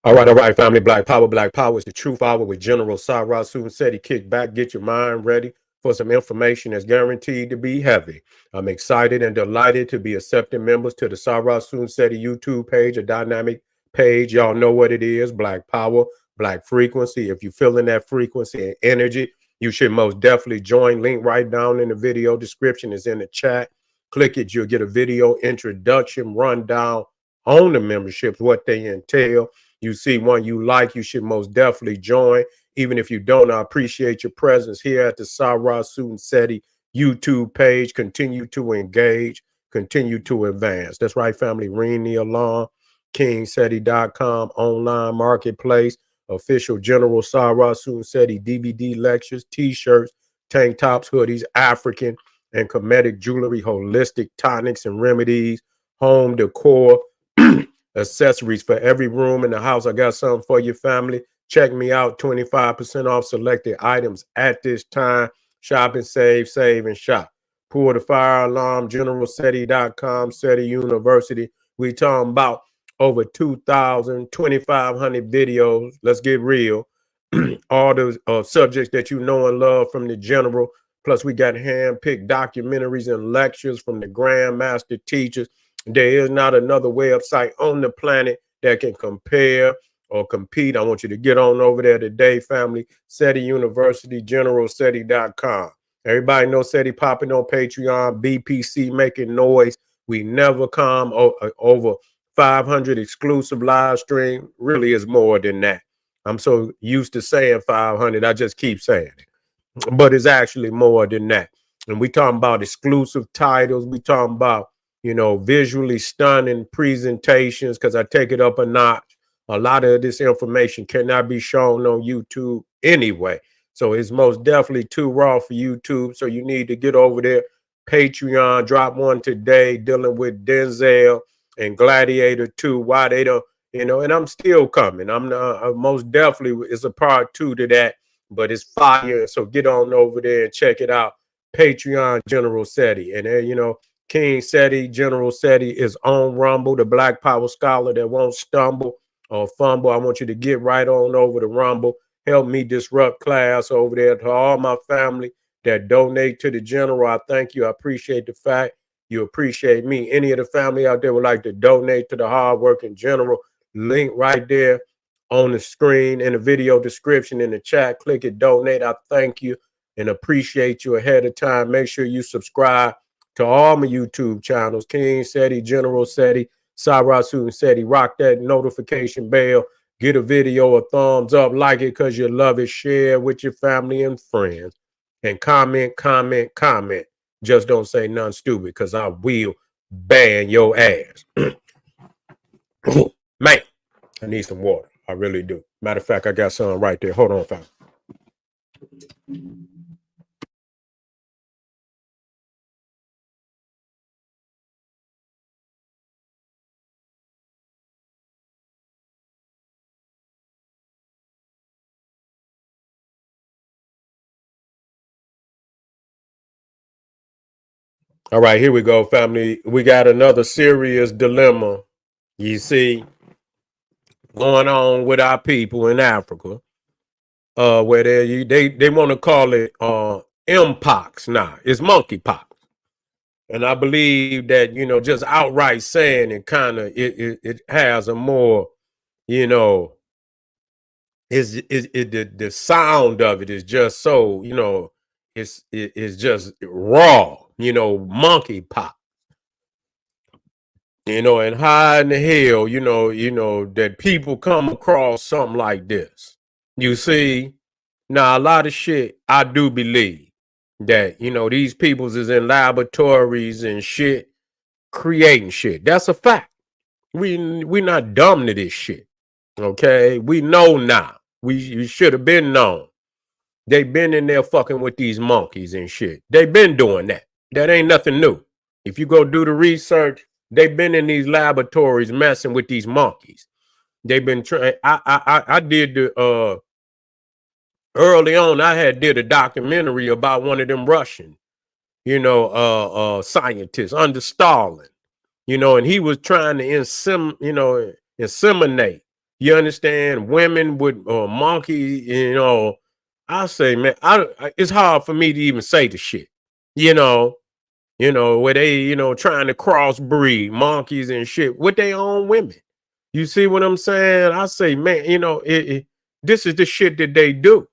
All right, family. Black Power. Black Power is the truth hour with General Cyrus Sunseti. Kick back, get your mind ready for some information that's guaranteed to be heavy. I'm excited and delighted to be accepting members to the Cyrus Sunseti YouTube page, a dynamic page. Y'all know what it is. Black Power, Black Frequency. If you're feeling that frequency and energy, you should most definitely join. Link right down in the video description is in the chat. Click it. You'll get a video introduction rundown on the memberships, what they entail. You see one you like, you should most definitely join. Even if you don't, I appreciate your presence here at the Sarah Sunseti YouTube page. Continue to engage, continue to advance. That's right, family. Ring the alarm. KingSeti.com online marketplace. Official General Sarah Sunseti DVD lectures, t-shirts, tank tops, hoodies, African and Kemetic jewelry, holistic tonics and remedies, home decor, accessories for every room in the house. I got something for your family. Check me out. 25% off selected items at this time. Shop and save, save and shop. Pull the fire alarm. GeneralSeti.com, SETI University. We talking about over 2,000, 2,500 videos. Let's get real. All the subjects that you know and love from the general. Plus, we got hand-picked documentaries and lectures from the grandmaster teachers. There is not another website on the planet that can compare or compete. I want you to get on over there today, family. SETI University, GeneralSeti.com. Everybody knows SETI popping on Patreon, BPC making noise. We never come over 500 exclusive live stream. Really is more than that. I'm so used to saying 500, I just keep saying it. But it's actually more than that. And we talking about exclusive titles. We talking about, visually stunning presentations, because I take it up a notch. A lot of this information cannot be shown on YouTube anyway. So it's most definitely too raw for YouTube. So you need to get over there. Patreon, drop one today, dealing with Denzel and Gladiator 2. Why they don't, and I'm still coming. I'm most definitely, it's a part 2 to that, but it's fire. So get on over there and check it out. Patreon General SETI. And then, King SETI, General SETI is on Rumble, the Black Power scholar that won't stumble or fumble. I want you to get right on over to Rumble. Help me disrupt class over there. To all my family that donate to the general, I thank you. I appreciate the fact you appreciate me. Any of the family out there would like to donate to the hardworking general, link right there on the screen in the video description in the chat. Click it, donate. I thank you and appreciate you ahead of time. Make sure you subscribe to all my YouTube channels, King SETI, General SETI, Cyrus SETI. Rock that notification bell. Get a video a thumbs up, like it because you love it, share with your family and friends, and comment, comment, comment. Just don't say nothing stupid, because I will ban your ass. Man, I need some water. I really do. Matter of fact, I got some right there. Hold on, fam. All right, here we go, family. We got another serious dilemma, you see, going on with our people in Africa, where they want to call it mpox now. It's monkeypox. And I believe that, just outright saying it kind of it has a more, the sound of it is just so, it's just raw, monkeypox. And how in the hell, that people come across something like this. You see, now a lot of shit I do believe that, these peoples is in laboratories and shit creating shit. That's a fact. We not dumb to this shit. Okay. We know now. We should have been known. They been in there fucking with these monkeys and shit. They been doing that. That ain't nothing new. If you go do the research, they've been in these laboratories messing with these monkeys. They've been trying. I did the early on. I had did a documentary about one of them Russian, scientists under Stalin. and he was trying to inseminate. You understand? Women with monkey. I say, man, it's hard for me to even say the shit. You know, where they, trying to crossbreed monkeys and shit with their own women. You see what I'm saying? I say, man, this is the shit that they do.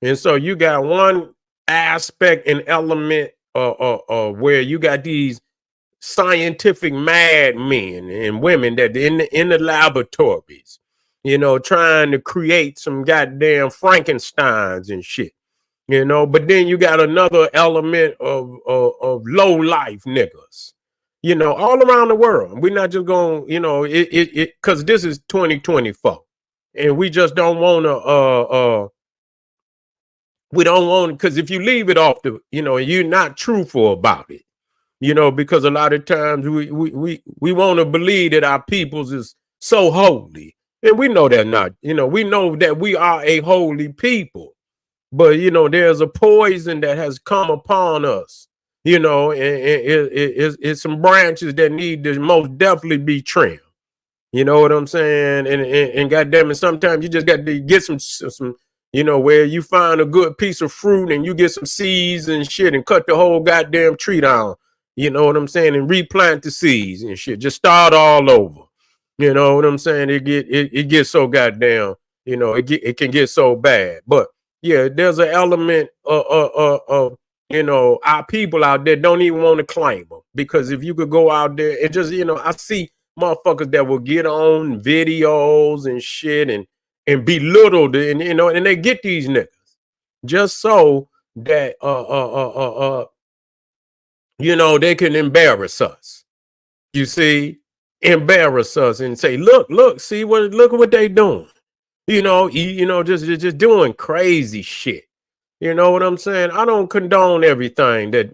And so you got one aspect and element where you got these scientific madmen and women that in the laboratories, trying to create some goddamn Frankensteins and shit. But then you got another element of low life niggas, all around the world. We're not just going, because this is 2024, and we just don't want to. We don't want, because if you leave it off you're not truthful about it, because a lot of times we want to believe that our peoples is so holy, and we know they're not. We know that we are a holy people. But there's a poison that has come upon us, and it's some branches that need to most definitely be trimmed. You know what I'm saying? And goddamn it, sometimes you just got to get some, where you find a good piece of fruit and you get some seeds and shit and cut the whole goddamn tree down. You know what I'm saying? And replant the seeds and shit. Just start all over. You know what I'm saying? It gets so goddamn, it can get so bad. But yeah, there's an element of our people out there don't even want to claim them, because if you could go out there and just, I see motherfuckers that will get on videos and shit and belittle and they get these niggas just so that they can embarrass us. You see, embarrass us and say, look, look at what they doing. Just doing crazy shit. You know what I'm saying? I don't condone everything that,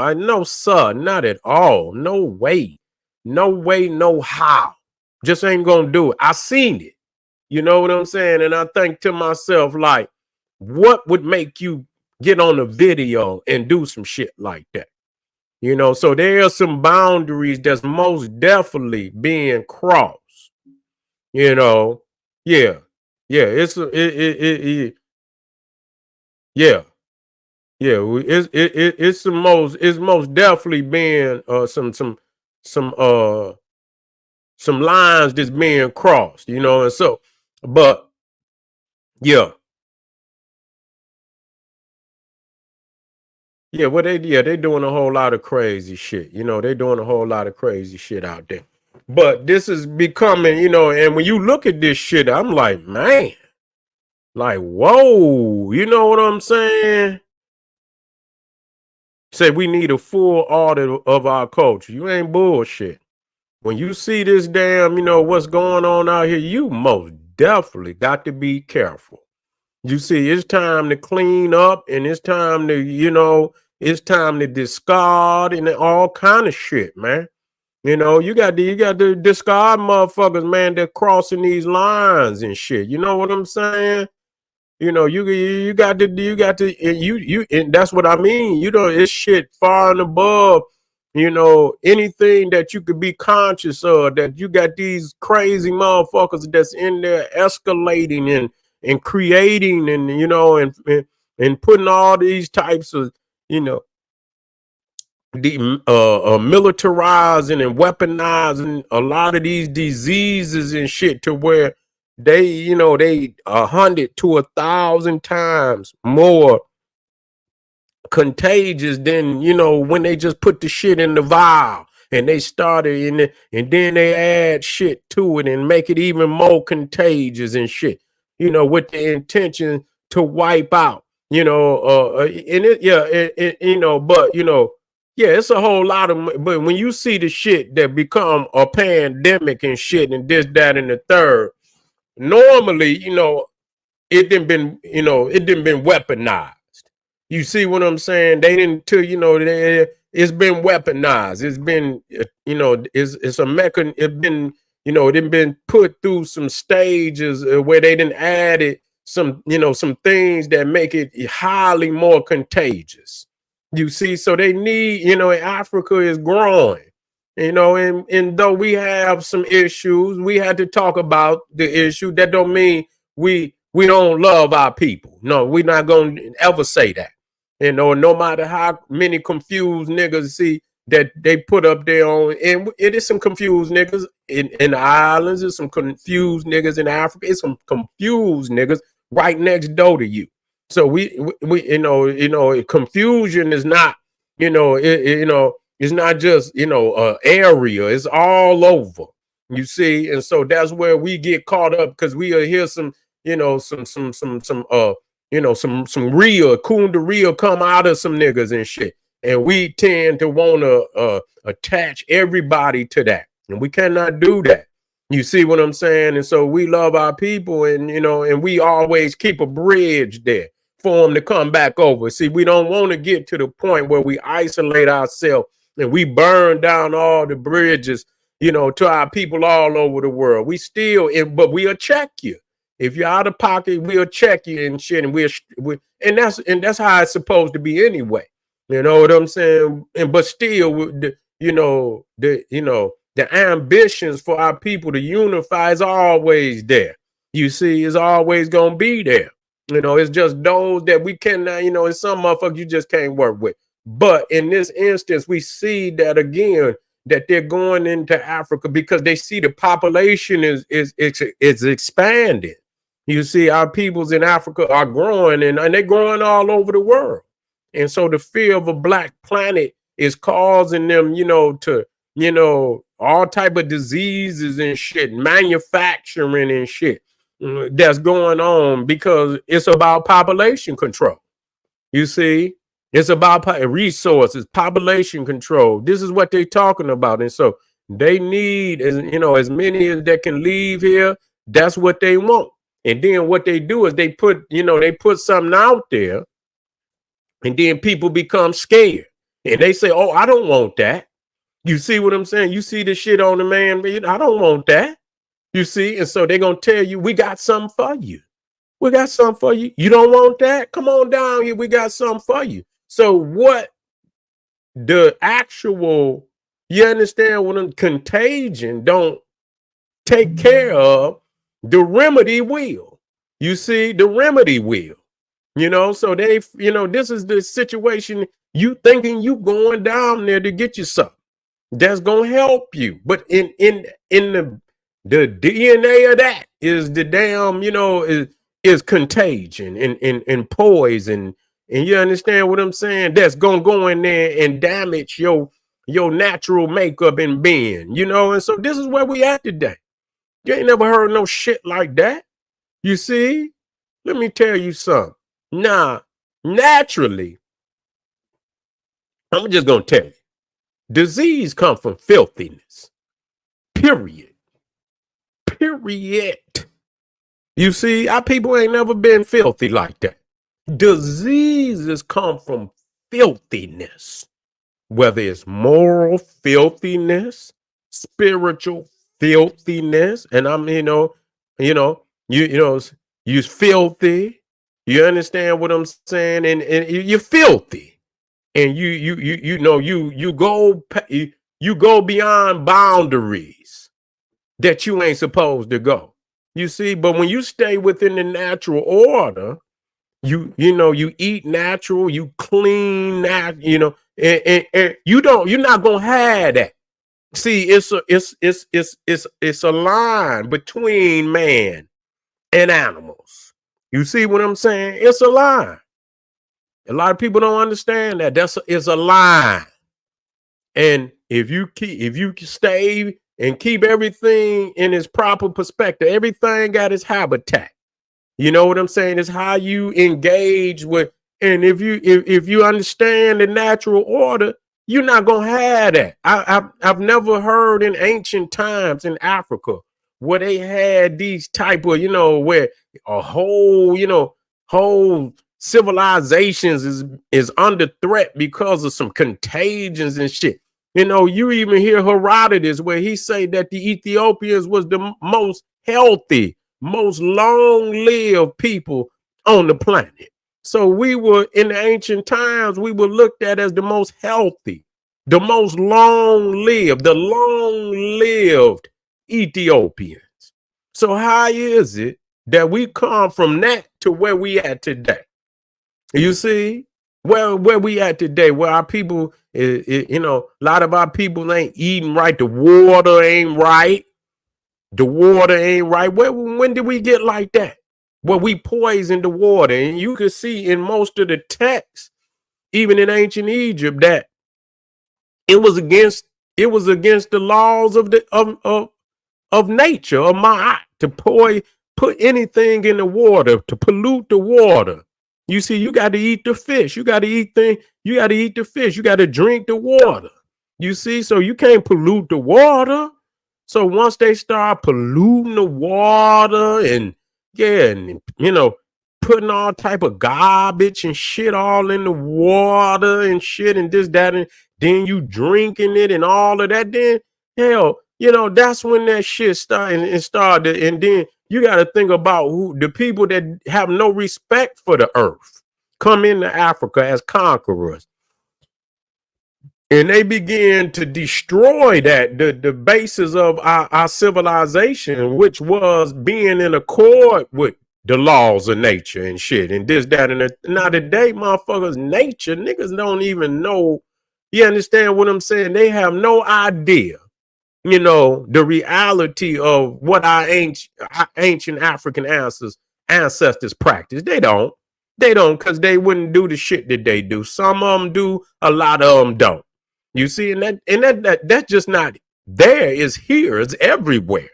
I know, sir, not at all. No way, no how. Just ain't gonna do it. I seen it. You know what I'm saying? And I think to myself, like, what would make you get on a video and do some shit like that? So there are some boundaries that's most definitely being crossed. Yeah, yeah, yeah. Yeah, it's most definitely being some lines that's being crossed, and so, but yeah, they doing a whole lot of crazy shit, they doing a whole lot of crazy shit out there. But this is becoming, and when you look at this shit, I'm like, man, like, whoa, you know what I'm saying? Say we need a full audit of our culture. You ain't bullshit. When you see this damn, what's going on out here, you most definitely got to be careful. You see, it's time to clean up, and it's time to, it's time to discard and all kind of shit, man. You got to discard motherfuckers, man, that crossing these lines and shit. You know what I'm saying? You got to, and that's what I mean. It's shit far and above, anything that you could be conscious of, that you got these crazy motherfuckers that's in there escalating and creating and putting all these types of, militarizing and weaponizing a lot of these diseases and shit to where they 100 to 1,000 times more contagious than when they just put the shit in the vial and they started in it, and then they add shit to it and make it even more contagious and shit, with the intention to wipe out, and it, yeah, but yeah, it's a whole lot of, but when you see the shit that become a pandemic and shit and this, that, and the third, normally, it didn't been weaponized. You see what I'm saying? They didn't tell it's been weaponized. It's been it's a mechan. It's been it didn't been put through some stages where they didn't added some things that make it highly more contagious. You see, so they need Africa is growing. And though we have some issues, we had to talk about the issue. That don't mean we don't love our people. No, we're not gonna ever say that. No matter how many confused niggas see that they put up their own, and it is some confused niggas in the islands, there's some confused niggas in Africa, it's some confused niggas right next door to you. So we confusion is not, it's not just area. It's all over. You see, and so that's where we get caught up because we hear some some real real come out of some niggas and shit, and we tend to want to attach everybody to that, and we cannot do that. You see what I'm saying? And so we love our people, and we always keep a bridge there for them to come back over. See, we don't want to get to the point where we isolate ourselves and we burn down all the bridges, to our people all over the world. We still, but we'll check you. If you're out of pocket, we'll check you and shit, and and that's how it's supposed to be anyway. You know what I'm saying? But still, the ambitions for our people to unify is always there. You see, it's always gonna be there. It's just those that we cannot, and some motherfuckers you just can't work with. But in this instance, we see that again, that they're going into Africa because they see the population is expanding. You see, our peoples in Africa are growing, and they're growing all over the world. And so the fear of a black planet is causing them, to, all type of diseases and shit, manufacturing and shit that's going on because it's about population control. You see, it's about resources, population control. This is what they're talking about. And so they need, as many as that can leave here. That's what they want. And then what they do is they put something out there, and then people become scared. And they say, oh, I don't want that. You see what I'm saying? You see the shit on the man, I don't want that. You see? And so they're going to tell you, we got something for you. We got something for you. You don't want that? Come on down here. We got something for you. So what the actual, you understand what I'm contagion don't take care of, the remedy will. You see, the remedy will. So they, this is the situation. You thinking you going down there to get you something that's gonna help you, but in the DNA of that is the damn, is contagion and poison, and you understand what I'm saying? That's gonna go in there and damage your natural makeup and being, and so this is where we at today. You ain't never heard no shit like that. You see, let me tell you something. Nah, naturally, I'm just gonna tell you, disease comes from filthiness. Period. You see, our people ain't never been filthy like that. Diseases come from filthiness, whether it's moral filthiness, spiritual filthiness, and I'm, you're filthy. You understand what I'm saying? And you're filthy, and you go beyond boundaries that you ain't supposed to go. You see, but when you stay within the natural order, you eat natural, you clean that, and you're not gonna have that. See, it's a line between man and animals. You see what I'm saying? It's a line. A lot of people don't understand that. It's a line. And if you stay and keep everything in its proper perspective, everything got its habitat. You know what I'm saying? It's how you engage with, and if you understand the natural order, you're not gonna have that. I've never heard in ancient times in Africa where they had these type of, where a whole civilizations is under threat because of some contagions and shit. You even hear Herodotus where he say that the Ethiopians was the most healthy, most long-lived people on the planet. So we were, in the ancient times, we were looked at as the most healthy. The most long-lived, the long-lived Ethiopians. So how is it that we come from that to where we at today? You see, where we at today, where our people, you know, a lot of our people ain't eating right. The water ain't right. The water ain't right. When did we get like that? Well, we poisoned the water, and you can see in most of the texts, even in ancient Egypt, that it was against the laws of the of nature, of my to put anything in the water, to pollute the water. You see, you got to eat the fish. You got to eat you got to eat the fish. You got to drink the water. You see, so you can't pollute the water. So once they start polluting the water and yeah, and you know, putting all type of garbage and shit all in the water and shit and this, that, and then you drinking it and all of that, then hell, you know, that's when that shit started. And then you got to think about who the people that have no respect for the earth come into Africa as conquerors. And they begin to destroy the basis of our civilization, which was being in accord with the laws of nature and shit and this, that, and that. Now today, motherfuckers, nature, niggas don't even know. You understand what I'm saying? They have no idea, you know, the reality of what our ancient African ancestors practice. They don't. They don't, because they wouldn't do the shit that they do. Some of them do, a lot of them don't. You see, and that's just not there. It's here. It's everywhere.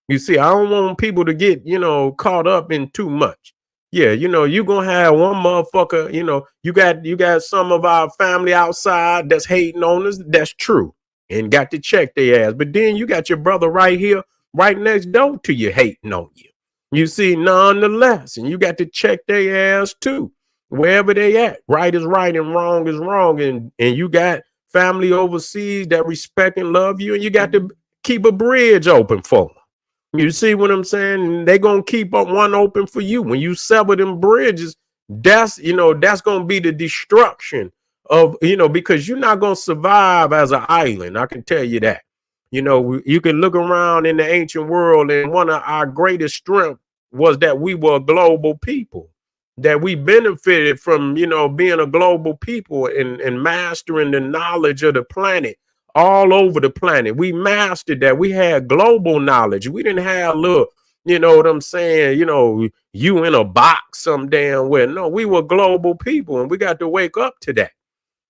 You see, I don't want people to get, you know, caught up in too much. Yeah, you know, you're gonna have one motherfucker, you know, you got some of our family outside that's hating on us. That's true. And got to check their ass. But then you got your brother right here, right next door to you, hating on you. You see, nonetheless, and you got to check their ass too, wherever they at. Right is right and wrong is wrong. And you got family overseas that respect and love you, and you got to keep a bridge open for them. You see what I'm saying? They're gonna keep up one open for you. When you sever them bridges, that's, you know, that's gonna be the destruction of, you know, because you're not gonna survive as an island. I can tell you that. You know, you can look around in the ancient world, and one of our greatest strengths was that we were a global people, that we benefited from, you know, being a global people and mastering the knowledge of the planet all over the planet. We mastered that. We had global knowledge. We didn't have little, you know what I'm saying, you know, you in a box some damn where. No, we were global people, and we got to wake up to that.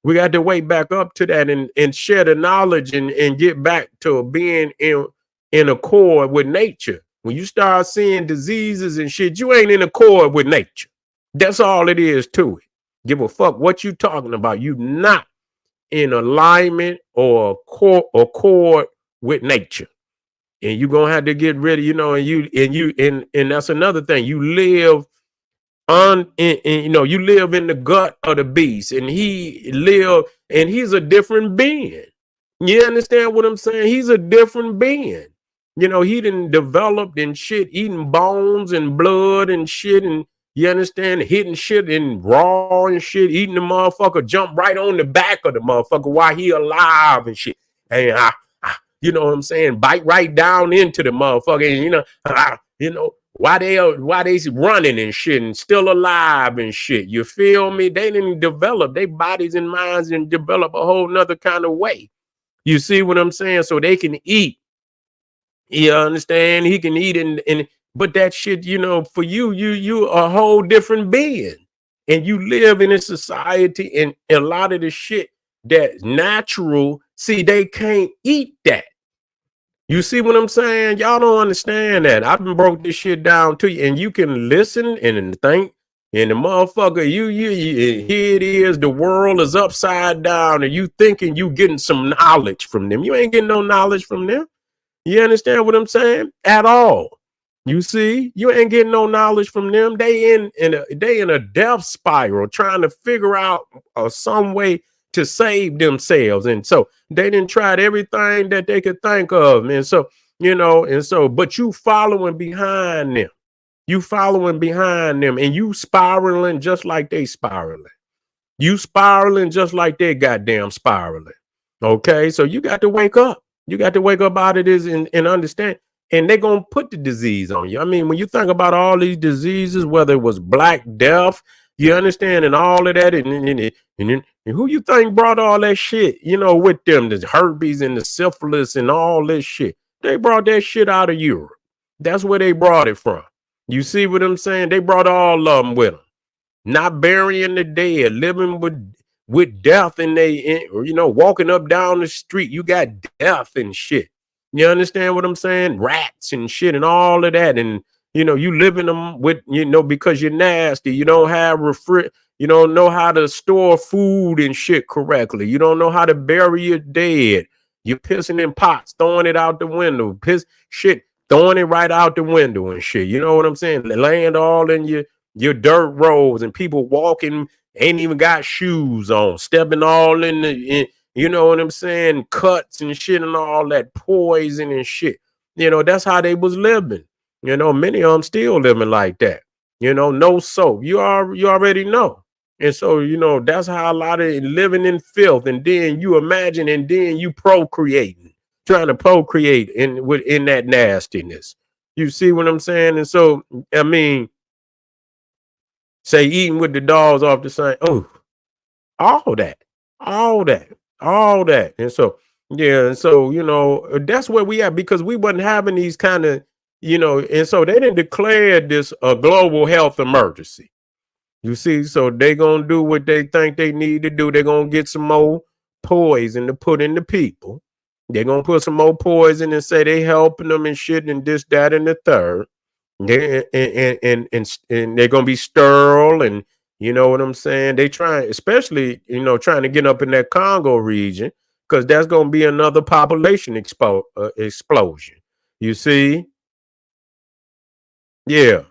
We got to wake back up to that and share the knowledge and get back to being in accord with nature. When you start seeing diseases and shit, you ain't in accord with nature. That's all it is to it. Give a fuck what you talking about. You not in alignment or accord with nature. And you're gonna have to get rid of, you know, and that's another thing. You live you know, you live in the gut of the beast, and he's a different being. You understand what I'm saying? He's a different being. You know, he didn't developed and shit, eating bones and blood and shit, and you understand, hitting shit and raw and shit, eating the motherfucker, jump right on the back of the motherfucker while he alive and shit. And you know what I'm saying, bite right down into the motherfucker, and you know, why they running and shit and still alive and shit. You feel me? They didn't develop their bodies and minds and develop a whole nother kind of way. You see what I'm saying? So they can eat. You understand? He can eat and but that shit, you know, for you a whole different being. And you live in a society, and a lot of the shit that's natural, see, they can't eat that. You see what I'm saying? Y'all don't understand that. I've been broke this shit down to you, and you can listen and think. And the motherfucker, you here it is. The world is upside down, and you thinking you getting some knowledge from them. You ain't getting no knowledge from them. You understand what I'm saying? At all. You see, you ain't getting no knowledge from them. They in a death spiral, trying to figure out some way to save themselves. And so they didn't tried everything that they could think of. And so, you know, but you following behind them. You following behind them, and you spiraling just like they spiraling. You spiraling just like they goddamn spiraling. Okay, so you got to wake up. You got to wake up out of this and understand. And they're gonna put the disease on you. I mean, when you think about all these diseases, whether it was Black Death, you understand, and all of that, and who you think brought all that shit, with them, the herpes and the syphilis and all this shit. They brought that shit out of Europe. That's where they brought it from. You see what I'm saying? They brought all of them with them, not burying the dead, living with death and walking up down the street. You got death and shit. You understand what I'm saying? Rats and shit and all of that. And you live in them with, because you're nasty. You don't have you don't know how to store food and shit correctly. You don't know how to bury your dead. You're pissing in pots, throwing it out the window, throwing it right out the window and shit. You know what I'm saying? Laying all in your dirt roads, and people walking ain't even got shoes on, stepping all you know what I'm saying, cuts and shit and all that poison and shit. That's how they was living. Many of them still living like that. No soap. You already know. And so, that's how a lot of living in filth. And then you imagine, and then you procreating, trying to procreate in that nastiness. You see what I'm saying? And so, I mean, say eating with the dogs off the same. Oh, all that, all that, all that. And so, yeah, and so, that's where we at, because we wasn't having these kind of, and so they didn't declare this a global health emergency. You see, so they gonna do what they think they need to do. They're gonna get some more poison to put in the people. They're gonna put some more poison and say they helping them and shit and this, that, and the third. And they're gonna be sterile, and you know what I'm saying. They trying, especially trying to get up in that Congo region, because that's gonna be another population explosion. You see, yeah.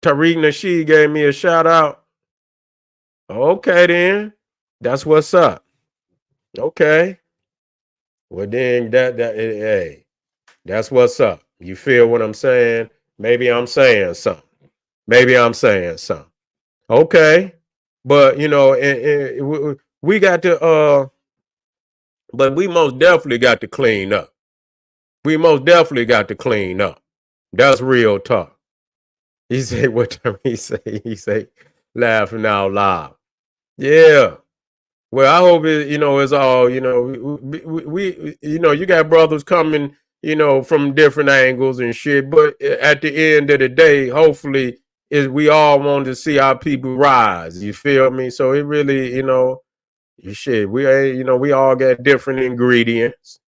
Tariq Nasheed gave me a shout out. Okay, then that's what's up. Okay, well then hey, that's what's up. You feel what I'm saying? Maybe I'm saying something. Maybe I'm saying something. Okay, but we got to but we most definitely got to clean up. We most definitely got to clean up. That's real talk. He said, what time he say? He say, laughing out loud. Yeah. Well, I hope it's all, you got brothers coming, from different angles and shit. But at the end of the day, hopefully, is we all want to see our people rise. You feel me? So it really, shit, we all got different ingredients.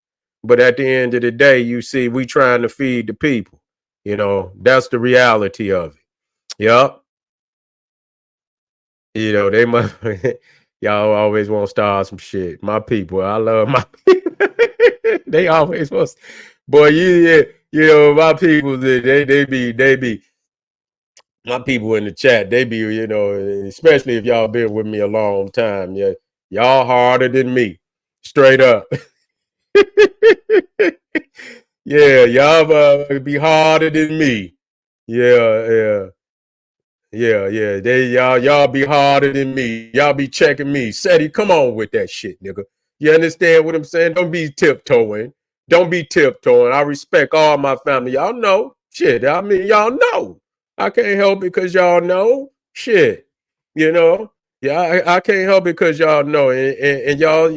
But at the end of the day, you see, we trying to feed the people. That's the reality of it. Yup. They must. Y'all always want to start some shit. My people, I love my people. They always want. Boy, my people, they be my people in the chat. They be, especially if y'all been with me a long time. Yeah, y'all harder than me, straight up. Yeah, y'all be harder than me. Yeah, yeah. Yeah, yeah. Y'all be harder than me. Y'all be checking me. Seti, come on with that shit, nigga. You understand what I'm saying? Don't be tiptoeing. Don't be tiptoeing. I respect all my family. Y'all know. Shit. I mean, y'all know. I can't help it because y'all know. Shit. You know? Yeah, I can't help it because y'all know. And y'all,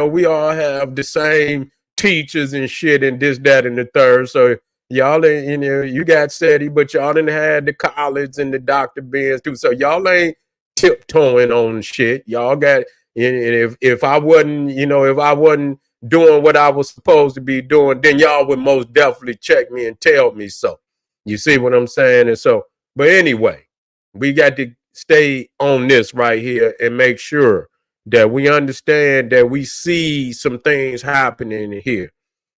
we all have the same teachers and shit and this, that, and the third. So y'all ain't, you got SETI, but y'all didn't have the college and the Dr. Benz too. So y'all ain't tiptoeing on shit. Y'all got, and if I wasn't, if I wasn't doing what I was supposed to be doing, then y'all would most definitely check me and tell me so. You see what I'm saying? And so, but anyway, we got to stay on this right here and make sure that we understand that we see some things happening here,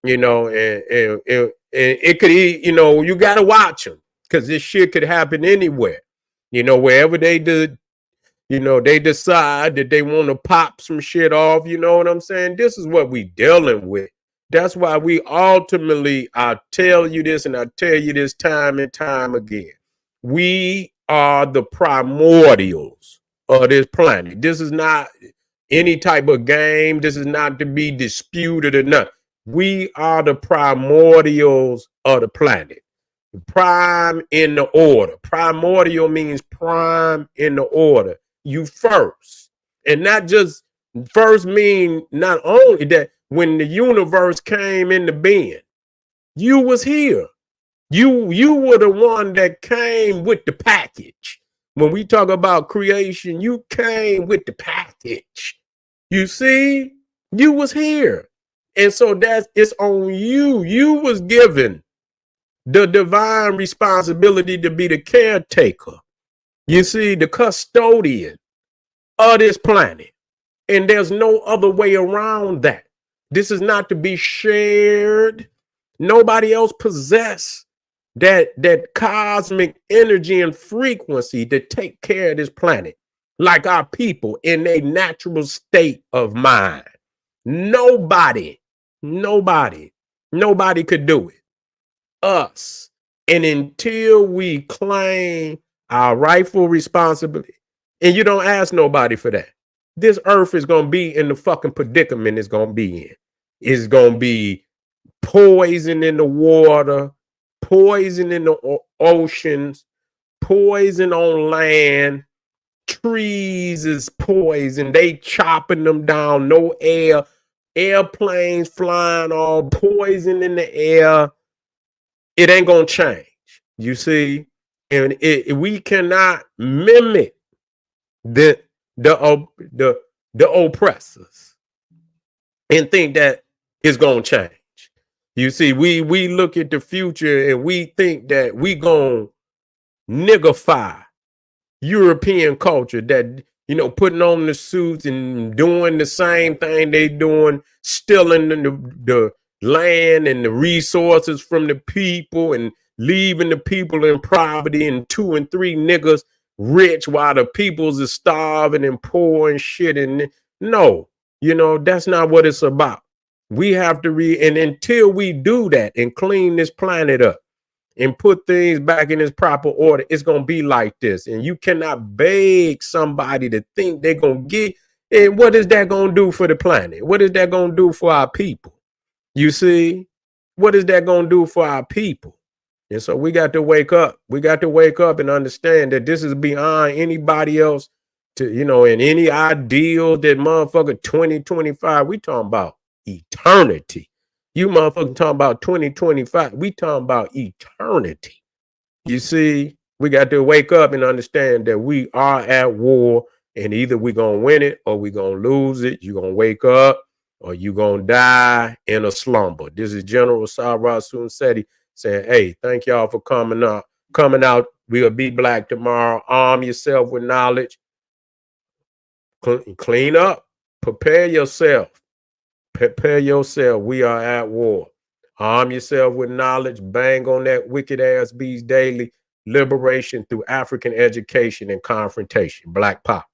and it could, you got to watch them, because this shit could happen anywhere, wherever they do. They decide that they want to pop some shit off. You know what I'm saying? This is what we dealing with. That's why we ultimately, I tell you this and I tell you this time and time again. We are the primordials of this planet. This is not any type of game. This is not to be disputed or not. We are the primordials of the planet. Prime in the order. Primordial means prime in the order. You first. And not just first mean not only that when the universe came into being, you was here. You were the one that came with the package. When we talk about creation, you came with the package. You see, you was here. And so it's on you. You was given the divine responsibility to be the caretaker. You see, the custodian of this planet. And there's no other way around that. This is not to be shared. Nobody else possess that cosmic energy and frequency to take care of this planet like our people in a natural state of mind. Nobody could do it. Us. And until we claim our rightful responsibility, and you don't ask nobody for that, this earth is going to be in the fucking predicament it's going to be in. It's going to be poison in the water, poison in the oceans, poison on land. Trees is poison. They chopping them down. No air. Airplanes flying, all poison in the air. It ain't going to change. You see? And we cannot mimic the oppressors and think that it's going to change. You see, we look at the future and we think that we going to niggify European culture, that, you know, putting on the suits and doing the same thing they doing, stealing the land and the resources from the people and leaving the people in poverty and 2 and 3 niggas rich while the peoples is starving and poor and shit. And no, you know, that's not what it's about. We have to and until we do that and clean this planet up and put things back in its proper order, it's going to be like this. And you cannot beg somebody to think they're going to get. And what is that going to do for the planet? What is that going to do for our people? You see, what is that going to do for our people? And so we got to wake up. We got to wake up and understand that this is beyond anybody else to, you know, in any ideal that motherfucker 2025, we talking about eternity. You motherfucking talking about 2025. We talking about eternity. You see, we got to wake up and understand that we are at war, and either we're going to win it or we're going to lose it. You're going to wake up or you're going to die in a slumber. This is General Sarah Seti saying, hey, thank y'all for coming out. We'll be black tomorrow. Arm yourself with knowledge. Clean up. Prepare yourself. Prepare yourself. We are at war. Arm yourself with knowledge. Bang on that wicked ass beast daily. Liberation through African education and confrontation. Black Pop.